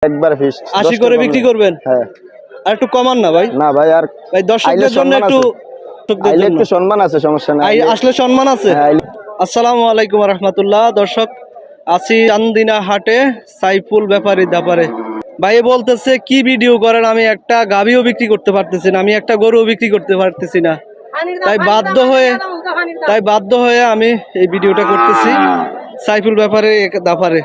একবার ফিক্স 80 করে বিক্রি করবেন। হ্যাঁ, আর একটু কমান না ভাই? না ভাই, আর ভাই দর্শকদের জন্য একটু আইলে একটু সম্মান আছে, সমস্যা নাই। আসলে সম্মান আছে। হ্যাঁ, আসসালামু আলাইকুম রাহমাতুল্লাহ। দর্শক, আছি চান্দিনা হাটে, সাইফুল ব্যাপারী দাপারে। ভাই বলতেছে কি ভিডিও করেন, আমি একটা গাভীও বিক্রি করতে পারতেছি না, আমি একটা গরুও বিক্রি করতে পারতেছি না, তাই বাধ্য হয়ে আমি এই ভিডিওটা করতেছি সাইফুল ব্যাপারে দাপারে।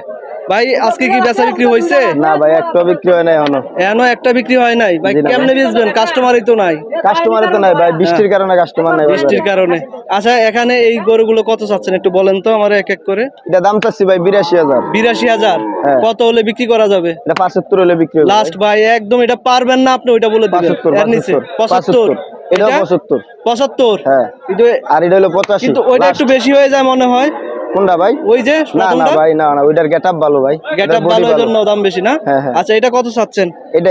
ভাই আজকে কি বেচা বিক্রি হয়েছে? না ভাই, একটা বিক্রি হয় নাই এখনো একটা বিক্রি হয় নাই ভাই। কেমনে বেচবেন? কাস্টমারই তো নাই। কাস্টমার তো নাই ভাই, বৃষ্টির কারণে কাস্টমার নাই, বৃষ্টির কারণে। আচ্ছা, এখানে এই গরুগুলো কত চাচ্ছেন একটু বলেন তো আমার, এক এক করে। এটা দাম চাচ্ছি ভাই 82,000। 82,000? কত হলে বিক্রি করা যাবে? এটা 75 হলে বিক্রি হবে লাস্ট ভাই, একদম এটা পারবেন না আপনি, ওইটা বলে দিবেন। 75? এটা 75। 75? হ্যাঁ, আর এটা হলো 85। কিন্তু ওইটা একটু বেশি হয়ে যায় মনে হয়। কোনটা ভাই? ওই যে না না ভাই, না না, ওইটার গেটআপ ভালো ভাই, গেটআপ ভালো এর জন্য দাম বেশি না? আচ্ছা, এটা কত চাচ্ছেন? এটা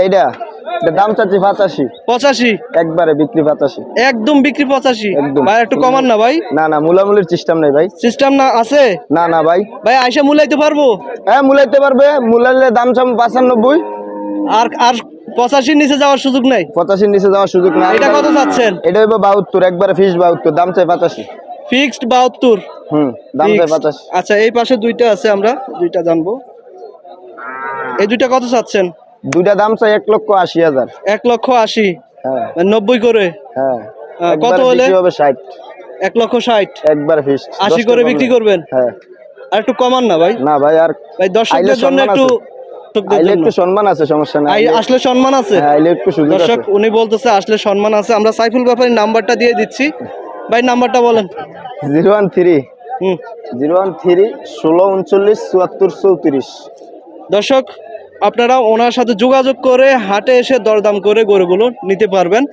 দাম চাচ্ছি 85। 85? একবারে বিক্রি 85। একদম বিক্রি 85? একদম ভাই একটু কমান না ভাই? না না, মুলামুলির সিস্টেম নাই ভাই। সিস্টেম না আছে? না না ভাই, আইসা মুলাইতে পারবো? হ্যাঁ, মুলাইতে পারবে। মুলাইলে দাম চাম 95। আর 85 নিচে যাওয়ার সুযোগ নাই? 85 নিচে যাওয়ার সুযোগ নাই। এটা কত চাচ্ছেন? এটা হইব 72, একবারে ফিক্স 72, দাম চাই 85। ফিক্সড 72? দাম চাই 85। আচ্ছা, এই পাশে দুইটা আছে, আমরা দুইটা জানবো। এই দুইটা কত চাচ্ছেন? দুইটা দাম চাই 1,80,000। 1,80,000? হ্যাঁ, 90 করে? হ্যাঁ। কত হলে? 60। 1,60,000? একবার ফিক্স 80 করে বিক্রি করবেন? হ্যাঁ। আর একটু কমান না ভাই? না ভাই, আর ভাই দর্শকদের জন্য একটু আইলে একটু সম্মান আছে, সমস্যা নাই। আসলে সম্মান আছে। হ্যাঁ, আইলে একটু সুযোগ আছে। দর্শক, উনি বলতেছে আসলে সম্মান আছে। আমরা সাইফুল ব্যাপারীর নাম্বারটা দিয়ে দিচ্ছি। ভাই নাম্বারটা বলেন। 013 16 39 74 34। দর্শক, আপনারা ওনার সাথে যোগাযোগ করে হাটে এসে দরদাম করে গরুগুলো নিতে পারবেন।